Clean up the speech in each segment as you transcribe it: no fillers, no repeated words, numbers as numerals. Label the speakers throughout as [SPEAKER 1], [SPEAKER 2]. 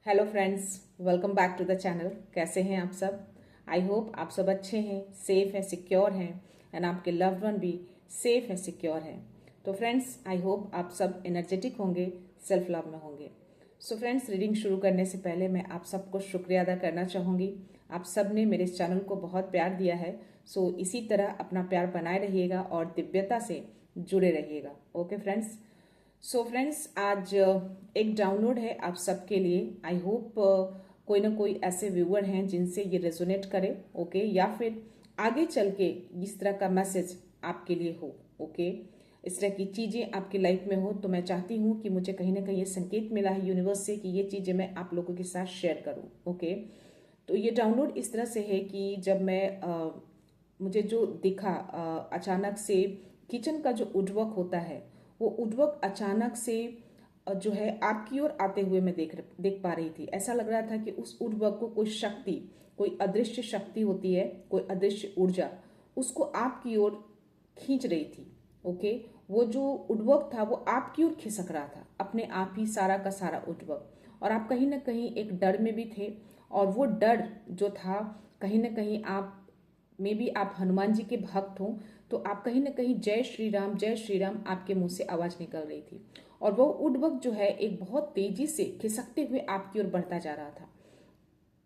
[SPEAKER 1] Hello friends, welcome back to the channel. कैसे हैं आप सब? आई होप आप सब अच्छे हैं, सेफ हैं, सिक्योर हैं एंड आपके लव्ड वन भी सेफ हैं, सिक्योर हैं। तो फ्रेंड्स, आई होप आप सब एनर्जेटिक होंगे, सेल्फ लव में होंगे। सो फ्रेंड्स, रीडिंग शुरू करने से पहले मैं आप सबको शुक्रिया अदा करना चाहूँगी। आप सब ने मेरे इस चैनल को बहुत प्यार दिया है। सो इसी तरह अपना प्यार बनाए रहिएगा और दिव्यता से जुड़े रहिएगा। Okay friends. सो फ्रेंड्स, आज एक डाउनलोड है आप सबके लिए। आई होप कोई ना कोई ऐसे व्यूअर हैं जिनसे ये रेजोनेट करे, ओके, या फिर आगे चल के इस तरह का मैसेज आपके लिए हो, ओके। इस तरह की चीज़ें आपकी लाइफ में हो तो मैं चाहती हूँ कि मुझे कहीं ना कहीं ये संकेत मिला है यूनिवर्स से कि ये चीज़ें मैं आप लोगों के साथ शेयर करूँ, ओके। तो ये डाउनलोड इस तरह से है कि जब मैं मुझे जो दिखा अचानक से किचन का जो वुडवर्क होता है, वो वुडवर्क अचानक से जो है आपकी ओर आते हुए मैं देख पा रही थी। ऐसा लग रहा था कि उस वुडवर्क को कोई शक्ति, कोई अदृश्य शक्ति होती है, कोई अदृश्य ऊर्जा उसको आपकी ओर खींच रही थी, ओके। वो जो वुडवर्क था वो आपकी ओर खिसक रहा था, अपने आप ही सारा का सारा वुडवर्क। और आप कहीं ना कहीं एक डर में भी थे, और वो डर जो था कहीं ना कहीं आप मे बी आप हनुमान जी के भक्त हो, तो आप कहीं ना कहीं जय श्री राम आपके मुंह से आवाज निकल रही थी। और वो उडबक जो है एक बहुत तेजी से खिसकते हुए आपकी ओर बढ़ता जा रहा था।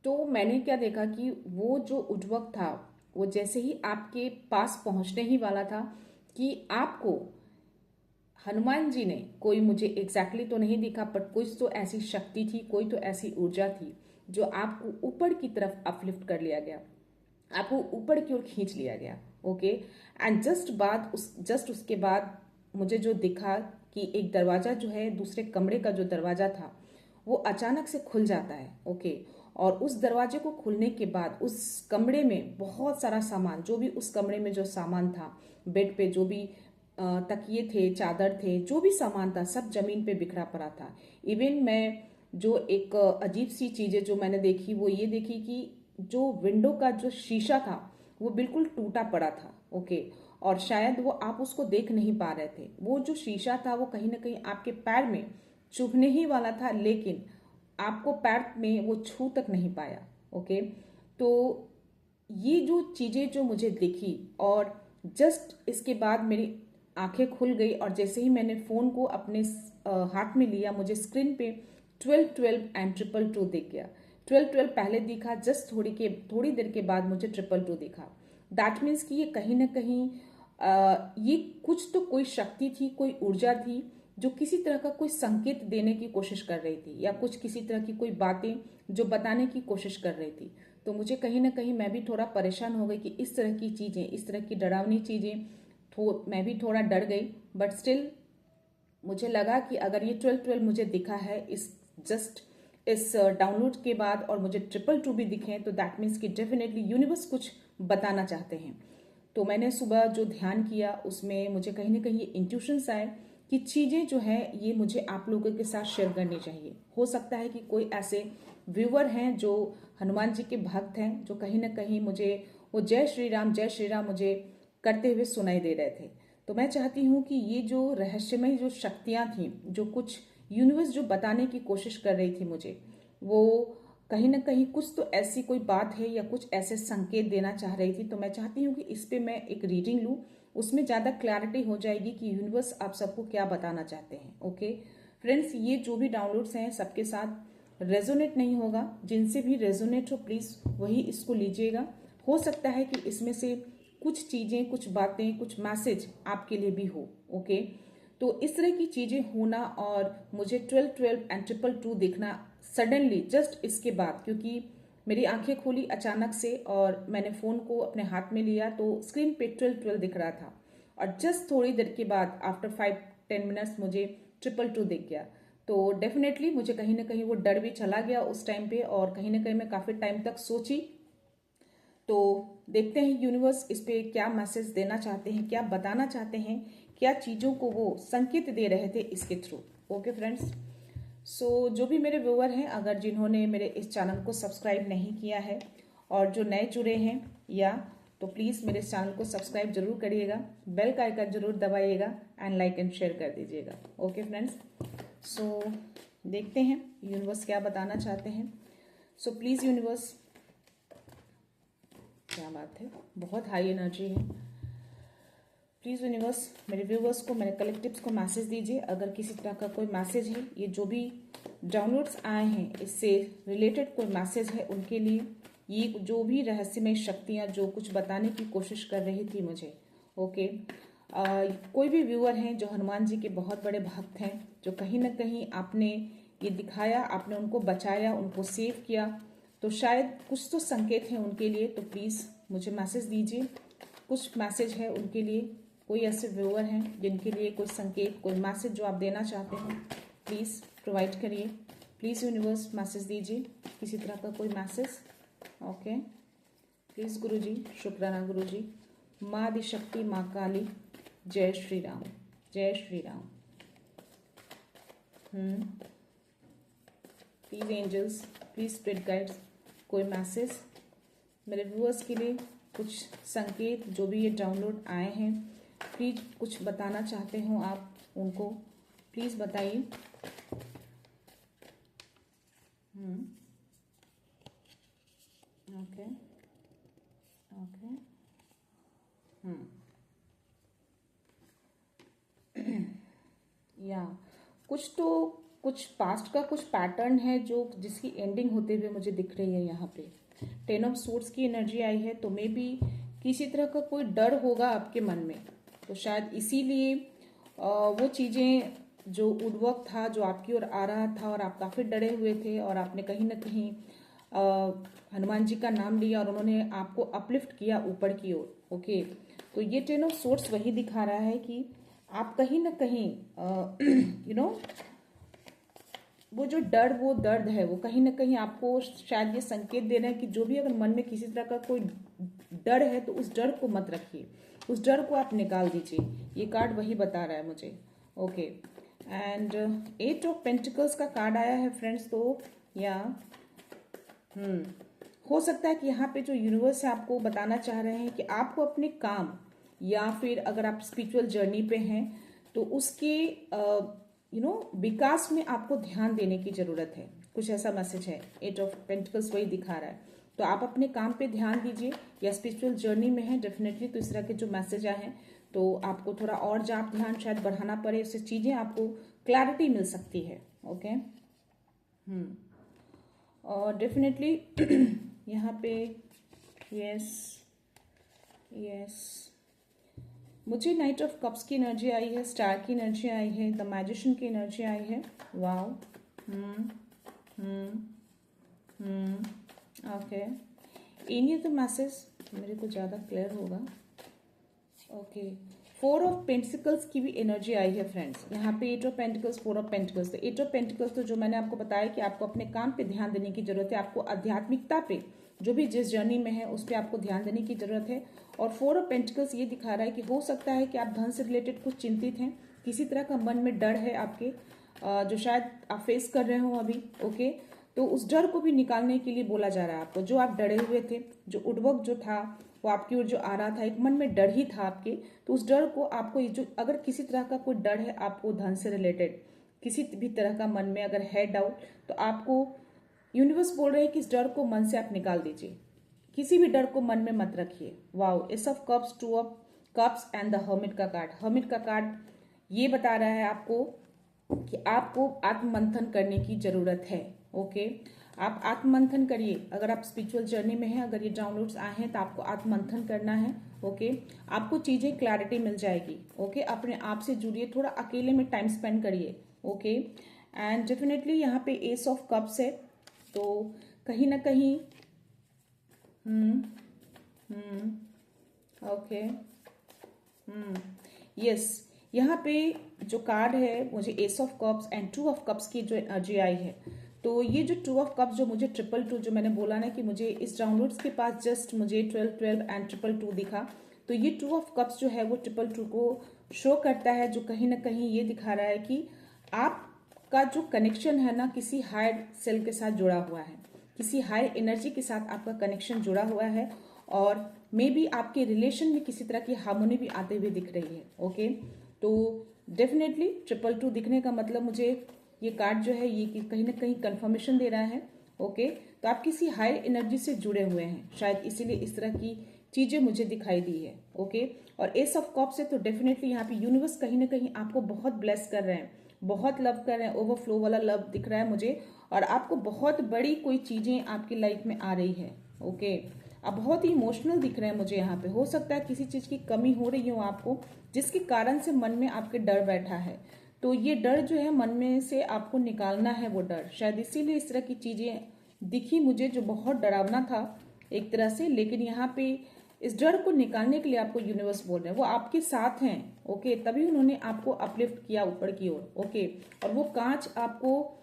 [SPEAKER 1] तो मैंने क्या देखा कि वो जो उडबक था वो जैसे ही आपके पास पहुंचने ही वाला था कि आपको हनुमान जी ने, कोई मुझे एग्जैक्टली तो नहीं दिखा, बट कुछ तो ऐसी शक्ति थी, कोई तो ऐसी ऊर्जा थी जो आपको ऊपर की तरफ अपलिफ्ट कर लिया गया, आपको ऊपर की ओर खींच लिया गया, ओके। एंड जस्ट उसके बाद मुझे जो दिखा कि एक दरवाजा जो है, दूसरे कमरे का जो दरवाजा था वो अचानक से खुल जाता है, ओके। और उस दरवाजे को खुलने के बाद उस कमरे में बहुत सारा सामान, जो भी उस कमरे में जो सामान था, बेड पे जो भी तकिए थे, चादर थे, जो भी सामान था सब जमीन पे बिखरा पड़ा था। इवन मैं जो एक अजीब सी चीजें जो मैंने देखी वो ये देखी कि जो विंडो का जो शीशा था वो बिल्कुल टूटा पड़ा था, ओके। और शायद वो आप उसको देख नहीं पा रहे थे। वो जो शीशा था वो कहीं ना कहीं आपके पैर में चुभने ही वाला था, लेकिन आपको पैर में वो छू तक नहीं पाया, ओके। तो ये जो चीजें जो मुझे दिखी, और जस्ट इसके बाद मेरी आंखें खुल गई, और जैसे ही मैंने फोन को अपने हाथ में लिया, मुझे स्क्रीन पे 1212 एंड 222 दिख गया। 1212 पहले दिखा, जस्ट थोड़ी देर के बाद मुझे 222 दिखा। दैट मीन्स कि ये कहीं ना कहीं ये कुछ तो कोई शक्ति थी, कोई ऊर्जा थी जो किसी तरह का कोई संकेत देने की कोशिश कर रही थी, या कुछ किसी तरह की कोई बातें जो बताने की कोशिश कर रही थी। तो मुझे कहीं ना कहीं मैं भी थोड़ा परेशान हो गई कि इस तरह की चीजें, इस तरह की डरावनी चीजें, तो मैं भी थोड़ा डर गई। बट स्टिल मुझे लगा कि अगर ये 1212 मुझे दिखा है इस डाउनलोड के बाद, और मुझे 222 भी दिखे, तो दैट मीन्स कि डेफिनेटली यूनिवर्स कुछ बताना चाहते हैं। तो मैंने सुबह जो ध्यान किया उसमें मुझे कहीं ना कहीं ये इंट्यूशंस आए कि चीज़ें जो है ये मुझे आप लोगों के साथ शेयर करनी चाहिए। हो सकता है कि कोई ऐसे व्यूअर हैं जो हनुमान जी के भक्त हैं, जो कहीं ना कहीं मुझे वो जय श्री राम मुझे करते हुए सुनाई दे रहे थे। तो मैं चाहती हूँ कि ये जो रहस्यमय जो शक्तियाँ थी, जो कुछ यूनिवर्स जो बताने की कोशिश कर रही थी मुझे, वो कहीं ना कहीं कुछ तो ऐसी कोई बात है या कुछ ऐसे संकेत देना चाह रही थी। तो मैं चाहती हूँ कि इस पे मैं एक रीडिंग लूँ, उसमें ज़्यादा क्लैरिटी हो जाएगी कि यूनिवर्स आप सबको क्या बताना चाहते हैं, ओके। फ्रेंड्स, ये जो भी डाउनलोड्स हैं सबके साथ रेजोनेट नहीं होगा। जिनसे भी रेजोनेट हो प्लीज़ वही इसको लीजिएगा। हो सकता है कि इसमें से कुछ चीज़ें, कुछ बातें, कुछ मैसेज आपके लिए भी हो, ओके। तो इस तरह की चीज़ें होना, और मुझे 1212 एंड 222 दिखना सडनली जस्ट इसके बाद, क्योंकि मेरी आंखें खुली अचानक से और मैंने फ़ोन को अपने हाथ में लिया तो स्क्रीन पे 1212 दिख रहा था। और जस्ट थोड़ी देर के बाद आफ्टर 5-10 मिनट्स मुझे 222 दिख गया। तो डेफिनेटली मुझे कहीं ना कहीं वो डर भी चला गया उस टाइम पे, और कहीं ना कहीं मैं काफ़ी टाइम तक सोची। तो देखते हैं यूनिवर्स इस पे क्या मैसेज देना चाहते हैं, क्या बताना चाहते हैं, क्या चीज़ों को वो संकेत दे रहे थे इसके थ्रू, ओके फ्रेंड्स। सो जो भी मेरे व्यूअर हैं, अगर जिन्होंने मेरे इस चैनल को सब्सक्राइब नहीं किया है और जो नए जुड़े हैं, या तो प्लीज़ मेरे इस चैनल को सब्सक्राइब जरूर करिएगा, बेल का आइकन जरूर दबाइएगा एंड लाइक एंड शेयर कर दीजिएगा, ओके फ्रेंड्स। सो देखते हैं यूनिवर्स क्या बताना चाहते हैं। सो प्लीज़ यूनिवर्स, क्या बात है, बहुत हाई एनर्जी है। प्लीज़ यूनिवर्स मेरे व्यूवर्स को, मेरे कलेक्टिव्स को मैसेज दीजिए। अगर किसी तरह का कोई मैसेज है, ये जो भी डाउनलोड्स आए हैं इससे रिलेटेड कोई मैसेज है उनके लिए, ये जो भी रहस्यमय शक्तियाँ जो कुछ बताने की कोशिश कर रही थी मुझे, ओके। कोई भी व्यूअर हैं जो हनुमान जी के बहुत बड़े भक्त हैं, जो कहीं ना कहीं आपने ये दिखाया, आपने उनको बचाया, उनको सेव किया, तो शायद कुछ तो संकेत हैं उनके लिए। तो प्लीज़ मुझे मैसेज दीजिए, कुछ मैसेज है उनके लिए। कोई ऐसे व्यूअर हैं जिनके लिए कोई संकेत, कोई मैसेज जो आप देना चाहते हैं, प्लीज़ प्रोवाइड करिए। प्लीज़ यूनिवर्स मैसेज दीजिए, किसी तरह का कोई मैसेज, ओके। प्लीज़ गुरुजी, शुक्राना गुरुजी। माँ आदिशक्ति, माँ काली, जय श्री राम, जय Shri Ram. Please angels, please spirit guides, कोई मैसेज मेरे व्यूअर्स के लिए, कुछ संकेत जो भी ये डाउनलोड आए हैं, प्लीज़ कुछ बताना चाहते हो आप उनको, प्लीज़ बताइए। Okay okay. या कुछ पास्ट का कुछ पैटर्न है जो जिसकी एंडिंग होते हुए मुझे दिख रही है यहाँ पे। 10 ऑफ सोर्ड्स की एनर्जी आई है, तो मे बी किसी तरह का कोई डर होगा आपके मन में, तो शायद इसीलिए वो चीज़ें जो उद्वक था, जो आपकी ओर आ रहा था और आप काफ़ी डरे हुए थे और आपने कहीं ना कहीं हनुमान जी का नाम लिया और उन्होंने आपको अपलिफ्ट किया ऊपर की ओर, ओके। तो ये 10 ऑफ सोर्ड्स वही दिखा रहा है कि आप कहीं ना कहीं यू नो वो जो डर, वो दर्द है, वो कहीं ना कहीं आपको शायद ये संकेत दे रहे हैं कि जो भी अगर मन में किसी तरह का कोई डर है तो उस डर को मत रखिए, उस डर को आप निकाल दीजिए। ये कार्ड वही बता रहा है मुझे, ओके। एंड 8 ऑफ पेंटिकल्स का कार्ड आया है फ्रेंड्स। तो या हो सकता है कि यहाँ पे जो यूनिवर्स है आपको बताना चाह रहे हैं कि आपको अपने काम या फिर अगर आप स्पिरिचुअल जर्नी पे हैं तो उसके विकास में आपको ध्यान देने की जरूरत है, कुछ ऐसा मैसेज है। 8 ऑफ पेंटिकल्स वही दिखा रहा है, तो आप अपने काम पे ध्यान दीजिए या स्पिरिचुअल जर्नी में है डेफिनेटली, तो इस तरह के जो मैसेज आए हैं तो आपको थोड़ा और जाप ध्यान शायद बढ़ाना पड़े, उससे चीज़ें आपको क्लैरिटी मिल सकती है, ओके। और डेफिनेटली यहाँ पे यस मुझे नाइट ऑफ कप्स की एनर्जी आई है, स्टार की एनर्जी आई है, द मैजिशियन की एनर्जी आई है। Wow, okay. एनी तो मैसेज मेरे को ज़्यादा क्लियर होगा, ओके। 4 ऑफ पेंटिकल्स की भी एनर्जी आई है फ्रेंड्स। यहाँ पे 8 ऑफ पेंटिकल्स, 4 ऑफ पेंटिकल्स। तो 8 ऑफ पेंटिकल्स तो जो मैंने आपको बताया कि आपको अपने काम पे ध्यान देने की जरूरत है, आपको आध्यात्मिकता पे जो भी जिस जर्नी में है उस पर आपको ध्यान देने की जरूरत है। और 4 ऑफ पेंटिकल्स ये दिखा रहा है कि हो सकता है कि आप धन से रिलेटेड कुछ चिंतित हैं, किसी तरह का मन में डर है आपके जो शायद आप फेस कर रहे हो अभी, ओके। तो उस डर को भी निकालने के लिए बोला जा रहा है आपको, जो आप डरे हुए थे, जो उद्वक जो था वो आपकी ओर जो आ रहा था, एक मन में डर ही था आपके, तो उस डर को आपको जो अगर किसी तरह का कोई डर है आपको धन से रिलेटेड, किसी भी तरह का मन में अगर है डाउट, तो आपको यूनिवर्स बोल रहे हैं कि इस डर को मन से आप निकाल दीजिए, किसी भी डर को मन में मत रखिए। Wow, S of cups, 2 of cups and the hermit का कार्ड। हर्मिट का कार्ड ये बता रहा है आपको कि आपको आत्ममंथन करने की जरूरत है, ओके। आप आत्ममंथन करिए, अगर आप स्पिरिचुअल जर्नी में हैं, अगर ये डाउनलोड्स आए हैं तो आपको आत्ममंथन करना है, ओके। आपको चीजें क्लैरिटी मिल जाएगी, ओके। अपने आप से जुड़िए, थोड़ा अकेले में टाइम स्पेंड करिए, ओके। एंड डेफिनेटली यहाँ पे एस ऑफ कप्स है, तो कहीं ना कहीं ओके यस यहाँ पे जो कार्ड है मुझे S of cups and 2 of cups की जो एनर्जी आई है, तो ये जो 2 ऑफ कप्स जो मुझे 222 जो मैंने बोला ना कि मुझे इस डाउनलोड्स के पास जस्ट मुझे 12 12 एंड 222 दिखा, तो ये 2 ऑफ कप्स जो है वो 222 को शो करता है, जो कहीं ना कहीं ये दिखा रहा है कि आपका जो कनेक्शन है ना किसी हायर सेल के साथ जुड़ा हुआ है, किसी हायर एनर्जी के साथ आपका कनेक्शन जुड़ा हुआ है, और मे बी आपके रिलेशन में किसी तरह की हार्मोनी भी आते हुए दिख रही है, ओके। तो डेफिनेटली 222 दिखने का मतलब मुझे ये कार्ड जो है ये कहीं ना कहीं कंफर्मेशन दे रहा है। ओके, तो आप किसी हायर एनर्जी से जुड़े हुए हैं, शायद इसीलिए इस तरह की चीजें मुझे दिखाई दी है। ओके, और एस ऑफ कप से तो डेफिनेटली यहाँ पे यूनिवर्स कहीं ना कहीं आपको बहुत ब्लेस कर रहे हैं, बहुत लव कर रहे हैं, ओवरफ्लो वाला लव दिख रहा है मुझे, और आपको बहुत बड़ी कोई चीजें आपकी लाइफ में आ रही है। ओके, आप बहुत ही इमोशनल दिख रहे हैं मुझे यहाँ पे। हो सकता है किसी चीज की कमी हो रही हो आपको, जिसके कारण से मन में आपके डर बैठा है, तो ये डर जो है मन में से आपको निकालना है वो डर, शायद इसीलिए इस तरह की चीजें दिखी मुझे जो बहुत डरावना था एक तरह से। लेकिन यहाँ पे इस डर को निकालने के लिए आपको यूनिवर्स बोल रहे हैं, वो आपके साथ हैं। ओके, तभी उन्होंने आपको अपलिफ्ट किया ऊपर की ओर। ओके, और वो कांच आपको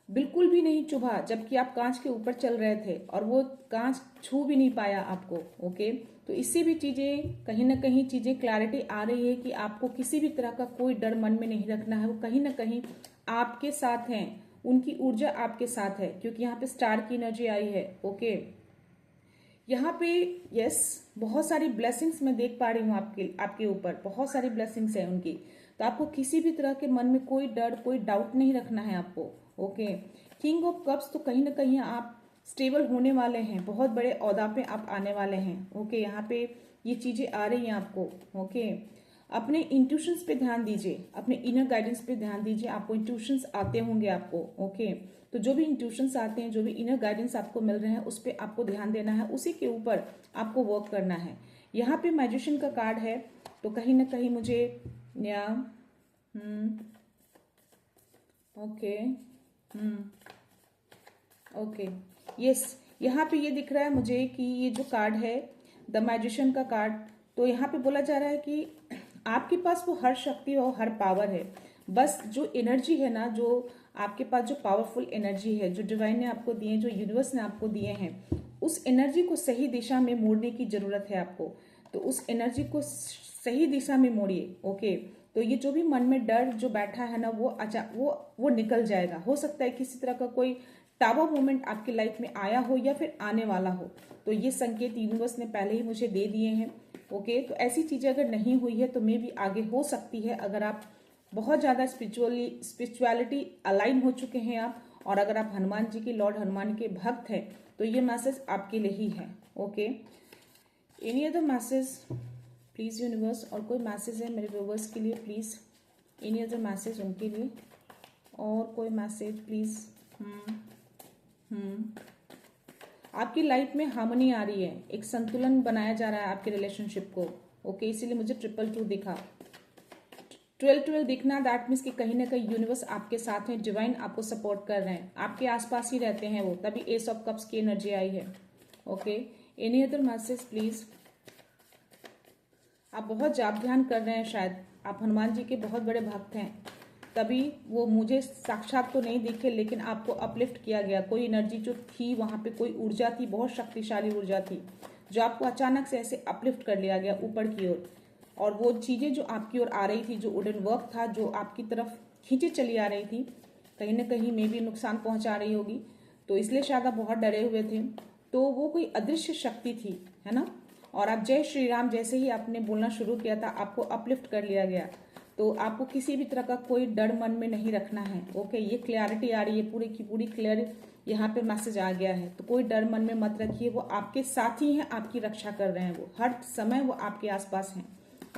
[SPEAKER 1] बिल्कुल भी नहीं चुभा, जबकि आप कांच के ऊपर चल रहे थे, और वो कांच छू भी नहीं पाया आपको। ओके, तो इससे भी चीजें कहीं ना कहीं चीजें क्लैरिटी आ रही है कि आपको किसी भी तरह का कोई डर मन में नहीं रखना है, वो कहीं ना कहीं आपके साथ हैं, उनकी ऊर्जा आपके साथ है, क्योंकि यहाँ पे स्टार की एनर्जी आई है। ओके, यहाँ पे यस बहुत सारी ब्लेसिंग्स मैं देख पा रही हूँ आपके ऊपर, बहुत सारी ब्लेसिंग्स है उनकी। तो आपको किसी भी तरह के मन में कोई डर कोई डाउट नहीं रखना है आपको। ओके, किंग ऑफ कप्स, तो कहीं ना कहीं आप स्टेबल होने वाले हैं, बहुत बड़े ओहदा पे आप आने वाले हैं। ओके, यहाँ पे ये चीजें आ रही हैं आपको। ओके, अपने इंट्यूशंस पे ध्यान दीजिए, अपने इनर गाइडेंस पे ध्यान दीजिए, आपको इंट्यूशंस आते होंगे आपको। ओके, तो जो भी इंट्यूशंस आते हैं, जो भी इनर गाइडेंस आपको मिल रहे हैं, उस पर आपको ध्यान देना है, उसी के ऊपर आपको वर्क करना है। यहाँ पे मैजिशियन का कार्ड है, तो कहीं ना कहीं मुझे या ओके ओके यस, यहाँ पे ये दिख रहा है मुझे कि ये जो कार्ड है द मैजिशियन का कार्ड, तो यहाँ पे बोला जा रहा है कि आपके पास वो हर शक्ति और हर पावर है, बस जो एनर्जी है ना, जो आपके पास जो पावरफुल एनर्जी है, जो डिवाइन ने आपको दिए, जो यूनिवर्स ने आपको दिए हैं, उस एनर्जी को सही दिशा में मोड़ने की जरूरत है आपको। तो उस एनर्जी को सही दिशा में मोड़िए। ओके, तो ये जो भी मन में डर जो बैठा है ना, वो निकल जाएगा। हो सकता है किसी तरह का कोई टावर मोमेंट आपकी लाइफ में आया हो या फिर आने वाला हो, तो ये संकेत यूनिवर्स ने पहले ही मुझे दे दिए हैं। ओके, तो ऐसी चीजें अगर नहीं हुई है तो मे भी आगे हो सकती है, अगर आप बहुत ज्यादा स्पिरिचुअलिटी अलाइन हो चुके हैं आप, और अगर आप हनुमान जी के लॉर्ड हनुमान के भक्त हैं, तो ये मैसेज आपके लिए ही है। Okay, any other message please universe, और कोई मैसेज है मेरे व्यूवर्स के लिए प्लीज, एनी अदर मैसेज उनके लिए, और कोई मैसेज प्लीज। आपकी लाइफ में हार्मनी आ रही है, एक संतुलन बनाया जा रहा है आपके रिलेशनशिप को। ओके, इसीलिए मुझे 222 दिखा, 12 दिखना, दैट मीन्स कि कहीं ना कहीं यूनिवर्स आपके साथ है, डिवाइन आपको सपोर्ट कर रहे हैं, आपके आसपास ही रहते हैं वो, तभी एस ऑफ कप्स की एनर्जी आई है। Okay, any other message please. आप बहुत जाप ध्यान कर रहे हैं, शायद आप हनुमान जी के बहुत बड़े भक्त हैं, तभी वो मुझे साक्षात तो नहीं दिखे, लेकिन आपको अपलिफ्ट किया गया। कोई एनर्जी जो थी वहां पे, कोई ऊर्जा थी, बहुत शक्तिशाली ऊर्जा थी, जो आपको अचानक से ऐसे अपलिफ्ट कर लिया गया ऊपर की ओर। और वो चीजें जो आपकी ओर आ रही थी, जो वुडन वर्क था, जो आपकी तरफ खींचे चली आ रही थी, कहीं ना कहीं में भी नुकसान पहुंचा रही होगी, तो इसलिए शायद आप बहुत डरे हुए थे। तो वो कोई अदृश्य शक्ति थी, है ना, और आप जय श्री राम जैसे ही आपने बोलना शुरू किया था, आपको अपलिफ्ट कर लिया गया। तो आपको किसी भी तरह का कोई डर मन में नहीं रखना है। ओके, ये क्लैरिटी आ रही है, पूरी की पूरी क्लियर यहाँ पे मैसेज आ गया है। तो कोई डर मन में मत रखिए, वो आपके साथ ही हैं, आपकी रक्षा कर रहे हैं, वो हर समय वो आपके आसपास हैं।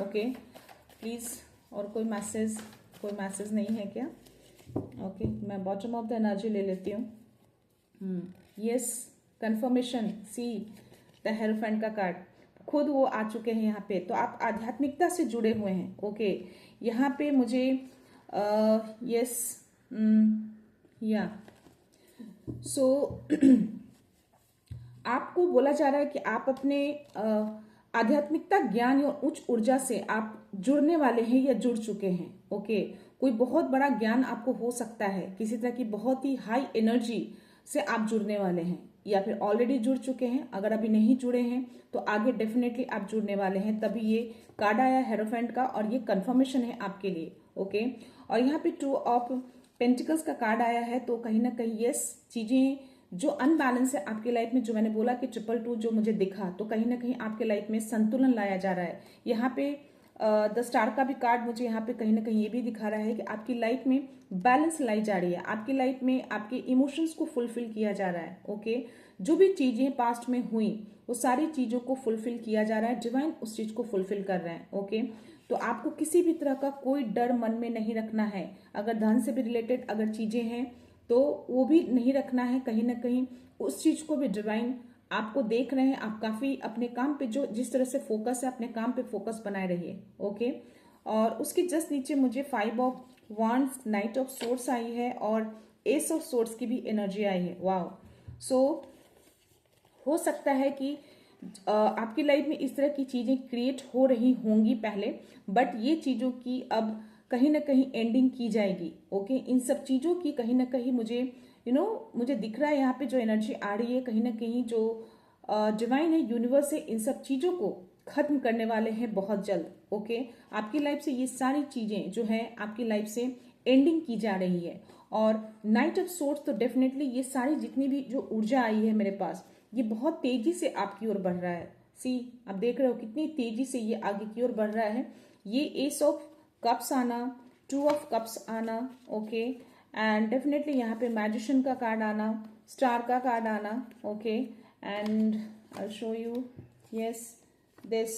[SPEAKER 1] ओके, प्लीज, और कोई मैसेज नहीं है क्या? ओके, मैं बॉटम ऑफ द एनर्जी ले लेती हूँ। Yes, confirmation, see the hierophant का कार्ड, खुद वो आ चुके हैं यहाँ पे। तो आप आध्यात्मिकता से जुड़े हुए हैं। ओके, यहाँ पे मुझे यस या सो आपको बोला जा रहा है कि आप अपने आध्यात्मिकता, ज्ञान और उच्च ऊर्जा से आप जुड़ने वाले हैं या जुड़ चुके हैं। ओके, कोई बहुत बड़ा ज्ञान आपको हो सकता है, किसी तरह की बहुत ही हाई एनर्जी से आप जुड़ने वाले हैं, या फिर ऑलरेडी जुड़ चुके हैं। अगर अभी नहीं जुड़े हैं तो आगे डेफिनेटली आप जुड़ने वाले हैं, तभी ये कार्ड आया हेरोफेंट का, और ये कंफर्मेशन है आपके लिए। ओके, और यहाँ पे 2 ऑफ पेंटिकल्स का कार्ड आया है, तो कहीं ना कहीं यस, चीजें जो अनबैलेंस है आपके लाइफ में, जो मैंने बोला कि 222 जो मुझे दिखा, तो कहीं ना कहीं आपके लाइफ में संतुलन लाया जा रहा है। यहाँ पे द स्टार का भी कार्ड मुझे यहाँ पे कहीं ना कहीं ये भी दिखा रहा है कि आपकी लाइफ में बैलेंस लाई जा रही है, आपकी लाइफ में आपके इमोशंस को फुलफिल किया जा रहा है। ओके, जो भी चीजें पास्ट में हुई वो सारी चीजों को फुलफिल किया जा रहा है, डिवाइन उस चीज को फुलफिल कर रहे हैं। ओके, तो आपको किसी भी तरह का कोई डर मन में नहीं रखना है। अगर धन से भी रिलेटेड अगर चीजें हैं तो वो भी नहीं रखना है, कहीं ना कहीं उस चीज को भी डिवाइन आपको देख रहे हैं। आप काफी अपने काम पे जो जिस तरह से फोकस है, अपने काम पे फोकस बनाए रहिए। ओके, और उसके जस्ट नीचे मुझे 5 of wands, knight of swords आई है और एस ऑफ सोर्ड्स की भी एनर्जी आई है। वाओ, सो हो सकता है कि आपकी लाइफ में इस तरह की चीजें क्रिएट हो रही होंगी पहले, बट ये चीजों की अब कहीं ना कहीं एंडिंग की जाएगी। ओके, इन सब चीजों की कहीं ना कहीं मुझे मुझे दिख रहा है यहाँ पे जो एनर्जी आ रही है, कहीं ना कहीं जो डिवाइन है, यूनिवर्स है, इन सब चीजों को खत्म करने वाले हैं बहुत जल्द। ओके, आपकी लाइफ से ये सारी चीजें जो है आपकी लाइफ से एंडिंग की जा रही है। और नाइट ऑफ सोर्ड्स तो डेफिनेटली ये सारी जितनी भी जो ऊर्जा आई है मेरे पास, ये बहुत तेजी से आपकी ओर बढ़ रहा है। सी, आप देख रहे हो कितनी तेजी से ये आगे की ओर बढ़ रहा है। ये एस ऑफ कप्स आना, 2 ऑफ कप्स आना, ओके, एंड डेफिनेटली यहाँ पे मैजिशियन का कार्ड आना, स्टार का कार्ड आना। Okay, and I show you, yes, this,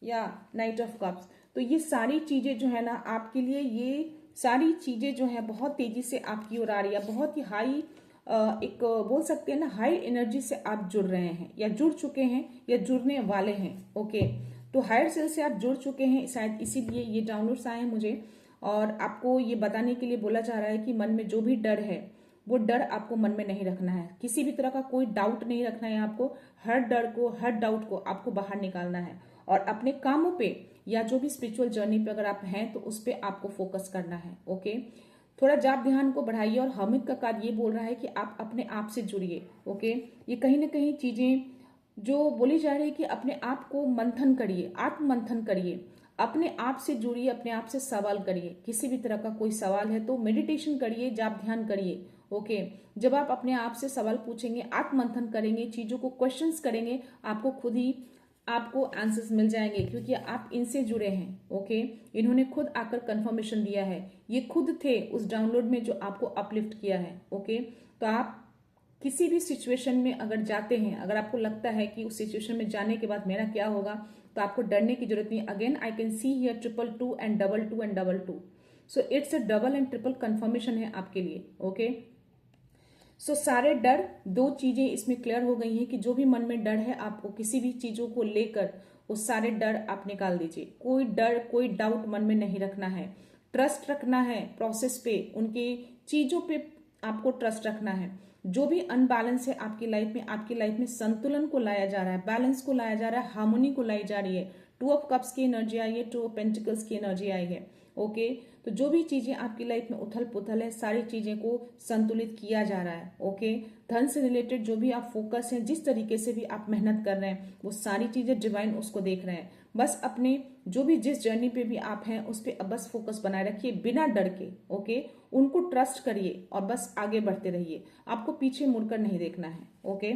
[SPEAKER 1] या नाइट ऑफ कप्स। तो ये सारी चीजें जो है ना आपके लिए, ये सारी चीजें जो है बहुत तेजी से आपकी ओर आ रही है। बहुत ही हाई एक बोल सकते हैं ना, हाई एनर्जी से आप जुड़ रहे हैं या जुड़ चुके हैं या जुड़ने वाले हैं। ओके, तो हायर सेल से आप जुड़ चुके हैं शायद, इसीलिए ये डाउनलोड्स आए हैं मुझे। और आपको ये बताने के लिए बोला जा रहा है कि मन में जो भी डर है वो डर आपको मन में नहीं रखना है, किसी भी तरह का कोई डाउट नहीं रखना है आपको। हर डर को, हर डाउट को आपको बाहर निकालना है और अपने कामों पे या जो भी स्पिरिचुअल जर्नी पे अगर आप हैं तो उस पर आपको फोकस करना है। ओके, थोड़ा जाप ध्यान को बढ़ाइए। और हमिद का कार्ड ये बोल रहा है कि आप अपने आप से जुड़िए। ओके, ये कहीं ना कहीं चीजें जो बोली जा रही है कि अपने आप को मंथन करिए, आत्म मंथन करिए, अपने आप से जुड़िए, अपने आप से सवाल करिए। किसी भी तरह का कोई सवाल है तो मेडिटेशन करिए, जाप ध्यान करिए। ओके, जब आप अपने आप से सवाल पूछेंगे, आत्म मंथन करेंगे, चीजों को क्वेश्चंस करेंगे, आपको खुद ही आपको आंसर्स मिल जाएंगे, क्योंकि आप इनसे जुड़े हैं। ओके, इन्होंने खुद आकर कंफर्मेशन दिया है, ये खुद थे उस डाउनलोड में जो आपको अपलिफ्ट किया है। ओके, तो आप किसी भी सिचुएशन में अगर जाते हैं, अगर आपको लगता है कि उस सिचुएशन में जाने के बाद मेरा क्या होगा, तो आपको डरने की जरूरत नहीं। Again I can see here 222 and 22 and 22, so it's a double and triple confirmation है आपके लिए। ओके, सो सारे डर, दो चीजें इसमें क्लियर हो गई हैं कि जो भी मन में डर है आपको किसी भी चीजों को लेकर, वो सारे डर आप निकाल दीजिए। कोई डर, कोई डाउट मन में नहीं रखना है, ट्रस्ट रखना है प्रोसेस पे, उनकी चीजों पे आपको ट्रस्ट रखना है। जो भी अनबैलेंस है आपकी लाइफ में, आपकी लाइफ में संतुलन को लाया जा रहा है, बैलेंस को लाया जा रहा है, हार्मोनी को लाई जा रही है। 2 ऑफ कप्स की एनर्जी आई है, 2 ऑफ पेंटिकल्स की एनर्जी आई है। ओके, तो जो भी चीजें आपकी लाइफ में उथल पुथल है, सारी चीजें को संतुलित किया जा रहा है। ओके, धन से रिलेटेड जो भी आप फोकस है, जिस तरीके से भी आप मेहनत कर रहे हैं, वो सारी चीजें डिवाइन उसको देख रहे हैं। बस अपने जो भी जिस जर्नी पे भी आप हैं उस पर बस फोकस बनाए रखिए बिना डर के। ओके, उनको ट्रस्ट करिए और बस आगे बढ़ते रहिए, आपको पीछे मुड़कर नहीं देखना है। ओके,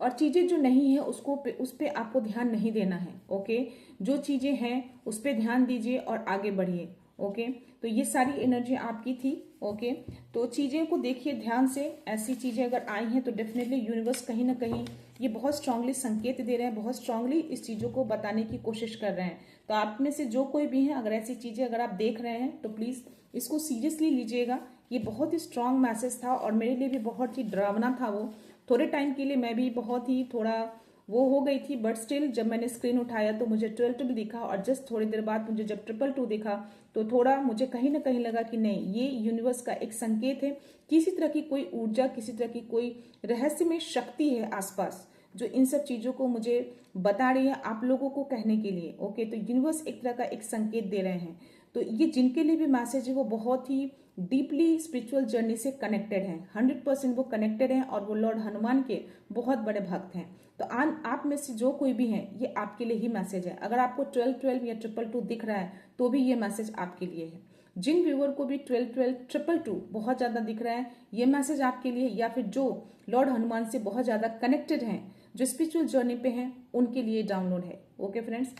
[SPEAKER 1] और चीजें जो नहीं है उसको उस पे आपको ध्यान नहीं देना है। ओके, जो चीजें हैं उस पे ध्यान दीजिए और आगे बढ़िए। ओके, तो ये सारी एनर्जी आपकी थी। ओके, तो चीजें को देखिए ध्यान से, ऐसी चीजें अगर आई हैं तो डेफिनेटली यूनिवर्स कहीं ना कहीं ये बहुत स्ट्रांगली संकेत दे रहे हैं, बहुत स्ट्रांगली इस चीजों को बताने की कोशिश कर रहे हैं। तो आप में से जो कोई भी है, अगर ऐसी चीजें अगर आप देख रहे हैं तो प्लीज इसको सीरियसली लीजिएगा। ये बहुत ही स्ट्रांग मैसेज था और मेरे लिए भी बहुत ही डरावना था। वो थोड़े टाइम के लिए मैं भी बहुत ही थोड़ा वो हो गई थी, बट स्टिल जब मैंने स्क्रीन उठाया तो मुझे 12 दिखा और जस्ट थोड़ी देर बाद मुझे जब 222 दिखा तो थोड़ा मुझे कहीं ना कहीं लगा कि नहीं, ये यूनिवर्स का एक संकेत है, किसी तरह की कोई ऊर्जा, किसी तरह की कोई रहस्यमय शक्ति है आसपास जो इन सब चीजों को मुझे बता रही है आप लोगों को कहने के लिए। ओके, तो यूनिवर्स एक तरह का एक संकेत दे रहे हैं। तो ये जिनके लिए भी मैसेज है वो बहुत ही डीपली स्पिरिचुअल जर्नी से कनेक्टेड हैं, 100% वो कनेक्टेड हैं और वो लॉर्ड हनुमान के बहुत बड़े भक्त हैं। तो आप में से जो कोई भी हैं, ये आपके लिए ही मैसेज है। अगर आपको 1212 या 222 दिख रहा है तो भी ये मैसेज आपके लिए है। जिन व्यूअर को भी 1212 222 बहुत ज्यादा दिख रहा है, ये मैसेज आपके लिए, या फिर जो लॉर्ड हनुमान से बहुत ज्यादा कनेक्टेड हैं, जो स्पिरिचुअल जर्नी पे हैं, उनके लिए डाउनलोड है। ओके फ्रेंड्स,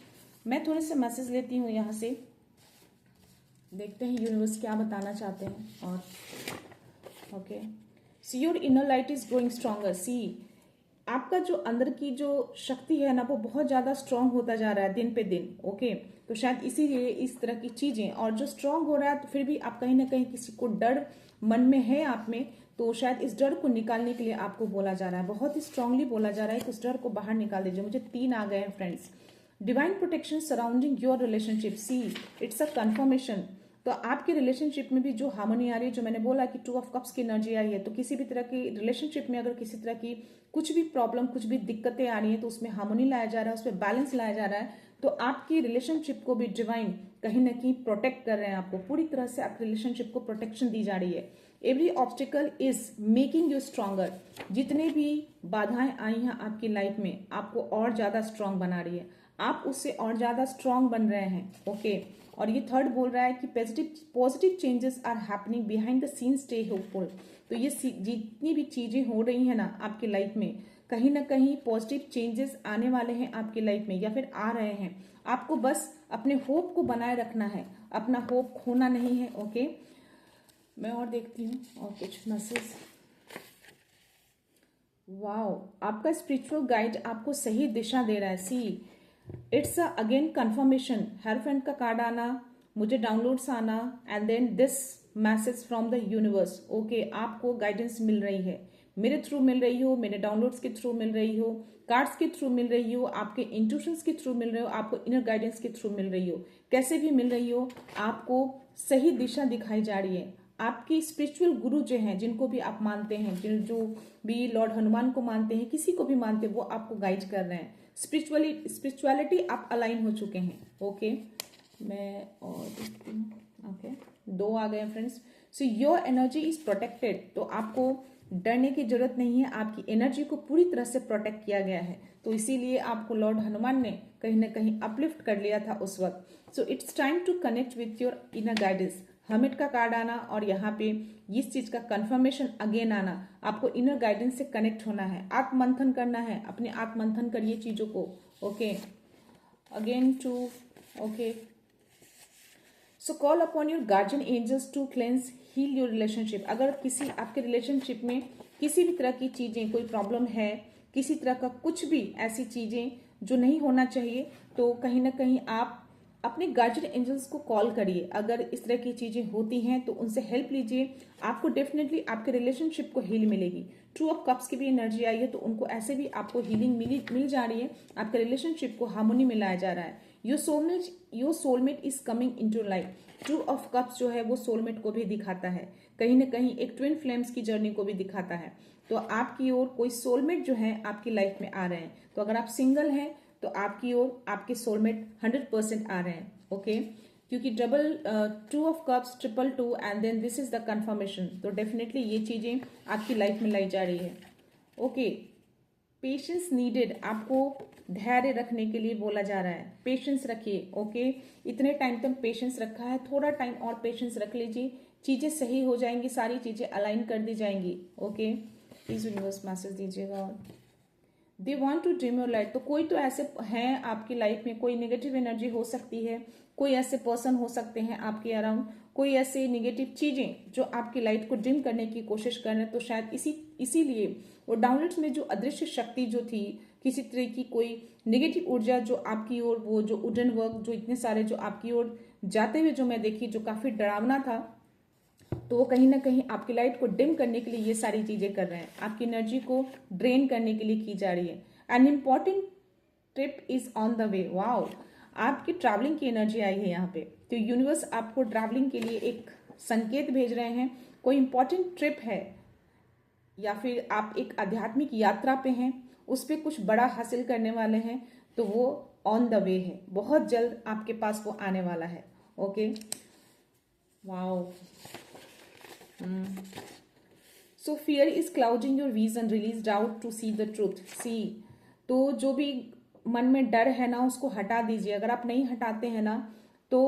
[SPEAKER 1] मैं थोड़े से मैसेज लेती हूँ यहाँ से, देखते हैं यूनिवर्स क्या बताना चाहते हैं। और okay, see your inner light is growing stronger. See, आपका जो अंदर की जो शक्ति है ना वो बहुत ज़्यादा स्ट्रांग होता जा रहा है दिन पे दिन। ओके, तो शायद इसीलिए इस तरह की चीज़ें, और जो स्ट्रांग हो रहा है तो फिर भी आप कहीं ना कहीं किसी को डर मन में है आप में, तो शायद इस डर को निकालने के लिए आपको बोला जा रहा है, बहुत ही स्ट्रांगली बोला जा रहा है कि उस डर को बाहर निकाल दीजिए। मुझे 3 आ गए हैं friends. Divine protection surrounding your relationship. See, it's a confirmation. तो आपके रिलेशनशिप में भी जो हार्मनी आ रही है, जो मैंने बोला कि 2 ऑफ कप्स की एनर्जी आई है, तो किसी भी तरह की रिलेशनशिप में अगर किसी तरह की कुछ भी प्रॉब्लम, कुछ भी दिक्कतें आ रही हैं, तो उसमें हार्मनी लाया जा रहा है, उसमें बैलेंस लाया जा रहा है। तो आपकी रिलेशनशिप को भी डिवाइन कहीं ना कहीं प्रोटेक्ट कर रहे हैं, आपको पूरी तरह से आपकी रिलेशनशिप को प्रोटेक्शन दी जा रही है। Every obstacle is making you stronger. जितने भी बाधाएं आई हैं आपकी लाइफ में, आपको और ज्यादा स्ट्रांग बना रही है, आप उससे और ज्यादा स्ट्रांग बन रहे हैं। ओके, और ये थर्ड बोल रहा है कि positive changes are happening behind the scene, stay hopeful. तो ये जितनी भी चीजें हो रही है ना आपकी लाइफ में, कहीं ना कहीं पॉजिटिव चेंजेस आने वाले हैं आपकी लाइफ में, या फिर आ रहे हैं। आपको बस अपने होप को बनाए रखना है, अपना होप खोना नहीं है। ओके, मैं और देखती हूँ और कुछ मैसेज। वाओ, आपका स्पिरिचुअल गाइड आपको सही दिशा दे रहा है। See, it's again confirmation. Hierophant का कार्ड आना, मुझे डाउनलोड्स आना, and then this message from the universe. Okay, आपको गाइडेंस मिल रही है, मेरे थ्रू मिल रही हो, मेरे डाउनलोड्स के थ्रू मिल रही हो, कार्ड्स के थ्रू मिल रही हो, आपके इंट्यूशंस के थ्रू मिल रही हो, आपको इनर गाइडेंस के थ्रू मिल रही हो, कैसे भी मिल रही हो, आपको सही दिशा दिखाई जा रही है। आपकी स्पिरिचुअल गुरु जो हैं, जिनको भी आप मानते हैं, जो भी लॉर्ड हनुमान को मानते हैं, किसी को भी मानते हैं, वो आपको गाइड कर रहे हैं। स्पिरिचुअलिटी आप अलाइन हो चुके हैं। ओके, मैं और देखती हूँ। ओके, 2 आ गए friends. So your energy is protected. तो आपको डरने की जरूरत नहीं है, आपकी एनर्जी को पूरी तरह से प्रोटेक्ट किया गया है। तो इसीलिए आपको लॉर्ड हनुमान ने कहीं ना कहीं अपलिफ्ट कर लिया था उस वक्त। So it's time to connect with your inner guidance. Hermit का कार्ड आना और यहाँ पे इस चीज का कंफर्मेशन अगेन आना, आपको इनर गाइडेंस से कनेक्ट होना है, आत्ममंथन करना है, अपने आत्ममंथन करिए चीजों को। Okay, again two. Okay, so call upon your guardian angels to cleanse heal your relationship. अगर किसी आपके रिलेशनशिप में किसी भी तरह की चीजें, कोई प्रॉब्लम है, किसी तरह का कुछ भी ऐसी चीजें जो नहीं होना चाहिए, तो कहीं ना कहीं आप अपने गार्जियन एंजल्स को कॉल करिए। अगर इस तरह की चीजें होती हैं तो उनसे हेल्प लीजिए, आपको डेफिनेटली आपके रिलेशनशिप को हील मिलेगी। 2 ऑफ कप्स की भी एनर्जी आई है, तो उनको ऐसे भी आपको हीलिंग मिल जा रही है, आपके रिलेशनशिप को हार्मोनी में लाया जा रहा है। Your soulmate is coming into life. 2 of cups जो है वो सोलमेट को भी दिखाता है, कहीं ना कहीं एक ट्विन फ्लेम्स की जर्नी को भी दिखाता है। तो आपकी ओर कोई सोलमेट जो है आपकी लाइफ में आ रहे हैं। तो अगर आप सिंगल हैं तो आपकी ओर आपके सोलमेट 100% आ रहे हैं। ओके, क्योंकि 2 of cups, 222 and then this is the confirmation. तो डेफिनेटली ये चीजें आपकी लाइफ में लाई जा रही है। ओके, पेशेंस नीडेड, आपको धैर्य रखने के लिए बोला जा रहा है। पेशेंस रखिए। ओके, इतने टाइम तक पेशेंस रखा है, थोड़ा टाइम और पेशेंस रख लीजिए, चीजें सही हो जाएंगी, सारी चीजें अलाइन कर दी जाएंगी। ओके, प्लीज यूनिवर्स मैसेज दीजिएगा। They want to dream your light. तो कोई तो ऐसे हैं आपकी लाइफ में, कोई नेगेटिव एनर्जी हो सकती है, कोई ऐसे पर्सन हो सकते हैं आपके अराउंड, कोई ऐसे नेगेटिव चीजें जो आपकी लाइट को डिम करने की कोशिश कर रहे हैं। तो शायद इसीलिए वो डाउनलोड्स में जो अदृश्य शक्ति जो थी, किसी तरह की कोई नेगेटिव ऊर्जा जो आपकी ओर, वो जो वुडन वर्क जो इतने सारे जो आपकी ओर जाते हुए जो मैं देखी, जो काफी डरावना था, तो वो कहीं ना कहीं आपकी लाइट को डिम करने के लिए ये सारी चीजें कर रहे हैं, आपकी एनर्जी को ड्रेन करने के लिए की जा रही है। An important trip is on the way. Wow, आपकी ट्रैवलिंग की एनर्जी आई है यहाँ पे। तो यूनिवर्स आपको ट्रैवलिंग के लिए एक संकेत भेज रहे हैं, कोई इंपॉर्टेंट ट्रिप है, या फिर आप एक आध्यात्मिक यात्रा पे हैं, उस पर कुछ बड़ा हासिल करने वाले हैं, तो वो ऑन द वे है, बहुत जल्द आपके पास वो आने वाला है। Okay, wow. So fear is clouding your vision, release doubt to see the truth. See, तो जो भी मन में डर है ना, उसको हटा दीजिए। अगर आप नहीं हटाते हैं ना, तो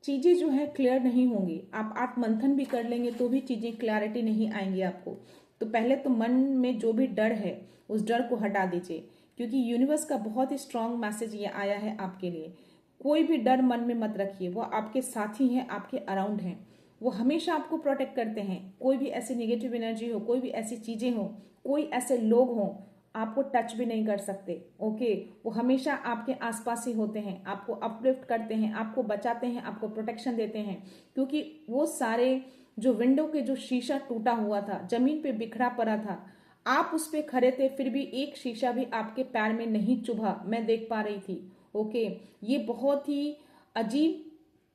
[SPEAKER 1] चीजें जो है क्लियर नहीं होंगी। आप आत्ममंथन भी कर लेंगे तो भी चीजें क्लैरिटी नहीं आएंगी आपको। तो पहले तो मन में जो भी डर है, उस डर को हटा दीजिए, क्योंकि यूनिवर्स का बहुत ही स्ट्रांग मैसेज ये आया है आपके लिए। कोई भी डर मन में मत रखिए, वो आपके साथी हैं, आपके अराउंड हैं, वो हमेशा आपको प्रोटेक्ट करते हैं। कोई भी ऐसी नेगेटिव एनर्जी हो, कोई भी ऐसी चीजें हो, कोई ऐसे लोग हों, आपको टच भी नहीं कर सकते। ओके, वो हमेशा आपके आसपास ही होते हैं, आपको अपलिफ्ट करते हैं, आपको बचाते हैं, आपको प्रोटेक्शन देते हैं। क्योंकि वो सारे जो विंडो के जो शीशा टूटा हुआ था, जमीन पे बिखरा पड़ा था, आप उस पे खड़े थे, फिर भी एक शीशा भी आपके पैर में नहीं चुभा, मैं देख पा रही थी। ओके, ये बहुत ही अजीब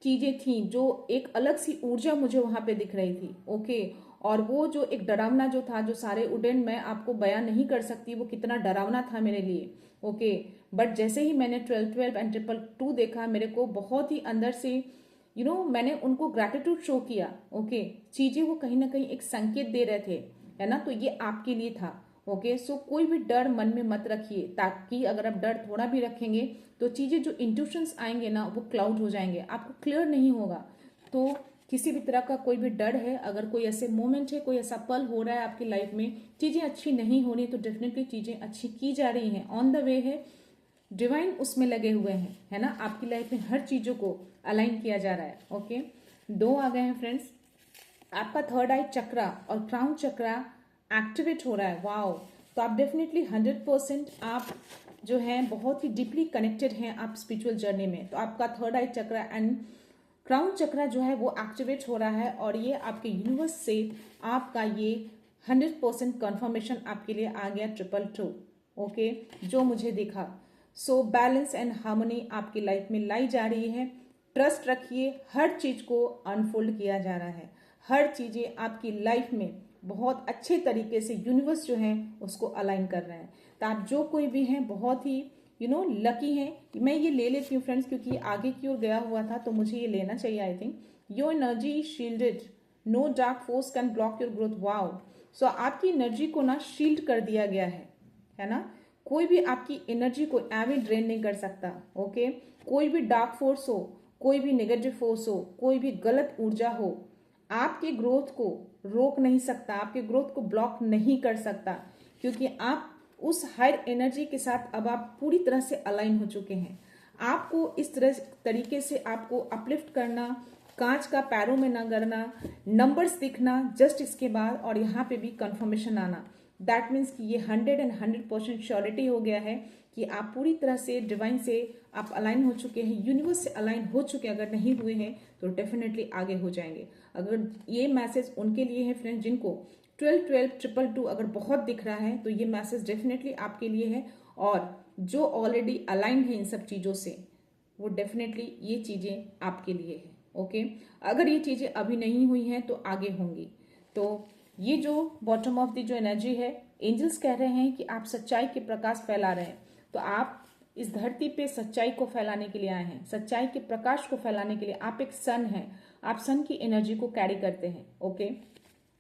[SPEAKER 1] चीजें थी, जो एक अलग सी ऊर्जा मुझे वहां पे दिख रही थी। ओके, और वो जो एक डरावना जो था, जो सारे उड़न मैं आपको बयान नहीं कर सकती वो कितना डरावना था मेरे लिए। ओके, बट जैसे ही मैंने 12-12 एंड 222 देखा, मेरे को बहुत ही अंदर से मैंने उनको ग्रैटिट्यूड शो किया। ओके, चीजें वो कहीं ना कहीं एक संकेत दे रहे थे, है ना, तो ये आपके लिए था। ओके, सो कोई भी डर मन में मत रखिए, ताकि अगर आप डर थोड़ा भी रखेंगे तो चीजें जो इंट्यूशंस आएंगे ना, वो क्लाउड हो जाएंगे, आपको क्लियर नहीं होगा। तो किसी भी तरह का कोई भी डर है, अगर कोई ऐसे मोमेंट है, कोई ऐसा पल हो रहा है आपकी लाइफ में, चीजें अच्छी नहीं हो रही, तो डेफिनेटली चीजें अच्छी की जा रही हैं, ऑन द वे है, डिवाइन उसमें लगे हुए हैं, है ना, आपकी लाइफ में हर चीजों को अलाइन किया जा रहा है। ओके, 2 आ गए हैं फ्रेंड्स। आपका थर्ड आई चक्रा और क्राउन चक्रा एक्टिवेट हो रहा है। वाओ, तो आप डेफिनेटली 100% आप जो है बहुत ही डीपली कनेक्टेड हैं आप स्पिरिचुअल जर्नी में। तो आपका third eye chakra and crown chakra जो है वो एक्टिवेट हो रहा है, और ये आपके यूनिवर्स से आपका ये 100% कन्फर्मेशन आपके लिए आ गया 222। ओके, जो मुझे दिखा। सो बैलेंस एंड हार्मनी आपकी लाइफ में लाई जा रही है। ट्रस्ट रखिए, हर चीज को अनफोल्ड किया जा रहा है, हर चीजें आपकी लाइफ में बहुत अच्छे तरीके से यूनिवर्स जो है उसको अलाइन कर रहे हैं। तो आप जो कोई भी हैं बहुत ही लकी हैं। मैं ये ले लेती हूँ फ्रेंड्स, क्योंकि आगे की ओर गया हुआ था तो मुझे ये लेना चाहिए। I think your energy shielded, no dark force can block your growth. Wow, so आपकी एनर्जी को ना शील्ड कर दिया गया है ना, कोई भी आपकी एनर्जी को एवे ड्रेन नहीं कर सकता। ओके, कोई भी डार्क फोर्स हो, कोई भी नेगेटिव फोर्स हो, कोई भी गलत ऊर्जा हो, आपके ग्रोथ को रोक नहीं सकता, आपके ग्रोथ को ब्लॉक नहीं कर सकता, क्योंकि आप उस हायर एनर्जी के साथ अब आप पूरी तरह से अलाइन हो चुके हैं। आपको इस तरीके से आपको अपलिफ्ट करना, कांच का पैरों में ना गड़ना, नंबर्स दिखना जस्ट इसके बाद, और यहाँ पे भी कंफर्मेशन आना, दैट मीन्स कि ये 100% श्योरिटी हो गया है कि आप पूरी तरह से डिवाइन से आप अलाइन हो चुके हैं, यूनिवर्स से अलाइन हो चुके हैं। अगर नहीं हुए हैं तो डेफिनेटली आगे हो जाएंगे। अगर ये मैसेज उनके लिए है फ्रेंड्स जिनको 12-12-222 अगर बहुत दिख रहा है, तो ये मैसेज डेफिनेटली आपके लिए है। और जो ऑलरेडी अलाइन है इन सब चीज़ों से, वो डेफिनेटली ये चीज़ें आपके लिए है। ओके, अगर ये चीज़ें अभी नहीं हुई हैं तो आगे होंगी। तो ये जो बॉटम ऑफ द जो एनर्जी है, एंजल्स कह रहे हैं कि आप सच्चाई के प्रकाश फैला रहे हैं। तो आप इस धरती पे सच्चाई को फैलाने के लिए आए हैं, सच्चाई के प्रकाश को फैलाने के लिए। आप एक सन हैं, आप सन की एनर्जी को कैरी करते हैं। ओके,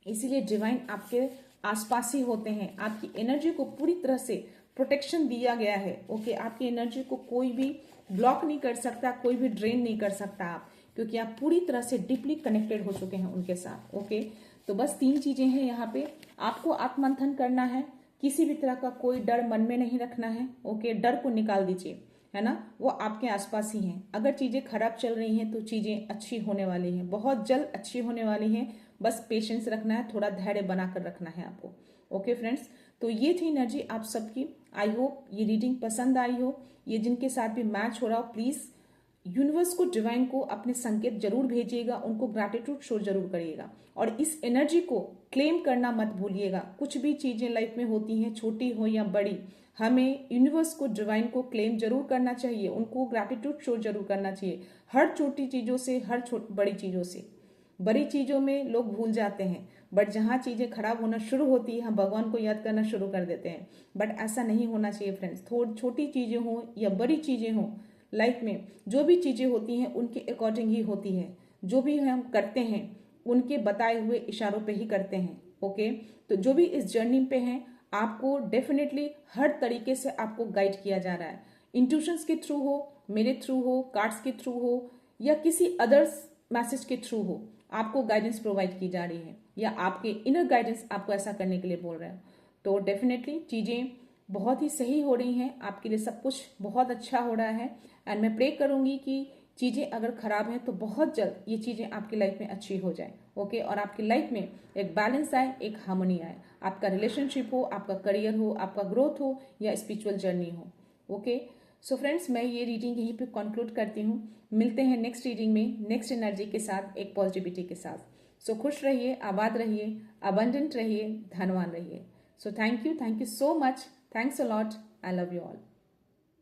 [SPEAKER 1] इसीलिए डिवाइन आपके आसपास ही होते हैं, आपकी एनर्जी को पूरी तरह से प्रोटेक्शन दिया गया है। ओके, आपकी एनर्जी को कोई भी ब्लॉक नहीं कर सकता, कोई भी ड्रेन नहीं कर सकता आप, क्योंकि आप पूरी तरह से डीपली कनेक्टेड हो चुके हैं उनके साथ। ओके, तो बस 3 चीजें हैं यहाँ पे, आपको आत्ममंथन करना है, किसी भी तरह का कोई डर मन में नहीं रखना है। ओके, डर को निकाल दीजिए, है ना, वो आपके आसपास ही हैं। अगर चीजें खराब चल रही हैं तो चीजें अच्छी होने वाली हैं, बहुत जल्द अच्छी होने वाली हैं। बस पेशेंस रखना है, थोड़ा धैर्य बनाकर रखना है आपको। ओके फ्रेंड्स, तो ये थी एनर्जी आप सबकी। आई होप ये रीडिंग पसंद आई हो, ये जिनके साथ भी मैच हो रहा हो, प्लीज यूनिवर्स को, डिवाइन को अपने संकेत जरूर भेजिएगा, उनको ग्रैटिट्यूड शो जरूर करिएगा, और इस एनर्जी को क्लेम करना मत भूलिएगा। कुछ भी चीजें लाइफ में होती हैं, छोटी हो या बड़ी, हमें यूनिवर्स को, डिवाइन को क्लेम जरूर करना चाहिए, उनको ग्रैटिट्यूड शो जरूर करना चाहिए, हर छोटी चीजों से, हर बड़ी चीजों से। बड़ी चीजों में लोग भूल जाते हैं, बट जहां चीजें खराब होना शुरू होती है हम भगवान को याद करना शुरू कर देते हैं। बट ऐसा नहीं होना चाहिए फ्रेंड्स, थोड़ी छोटी चीजें हो या बड़ी चीजें हो, लाइफ में जो भी चीजें होती हैं उनके अकॉर्डिंग ही होती है। जो भी हम करते हैं उनके बताए हुए इशारों पे ही करते हैं। ओके, तो जो भी इस जर्नी पे हैं, आपको डेफिनेटली हर तरीके से आपको गाइड किया जा रहा है, इंट्यूशंस के थ्रू हो, मेरे थ्रू हो, कार्ड्स के थ्रू हो, या किसी अदर्स मैसेज के थ्रू हो, आपको गाइडेंस प्रोवाइड की जा रही है, या आपके इनर गाइडेंस आपको ऐसा करने के लिए बोल रहे हैं। तो डेफिनेटली चीजें बहुत ही सही हो रही हैं आपके लिए, सब कुछ बहुत अच्छा हो रहा है। एंड मैं प्रे करूंगी कि चीज़ें अगर खराब हैं तो बहुत जल्द ये चीज़ें आपकी लाइफ में अच्छी हो जाए, ओके, और आपकी लाइफ में एक बैलेंस आए, एक हार्मनी आए, आपका रिलेशनशिप हो, आपका करियर हो, आपका ग्रोथ हो या स्पिरिचुअल जर्नी हो, ओके। सो फ्रेंड्स, मैं ये रीडिंग यहीं पे कंक्लूड करती हूँ। मिलते हैं नेक्स्ट रीडिंग में नेक्स्ट एनर्जी के साथ, एक पॉजिटिविटी के साथ। सो खुश रहिए, आबाद रहिए, अबंडेंट रहिए, धनवान रहिए। So thank you so much, thanks a lot, I love you all.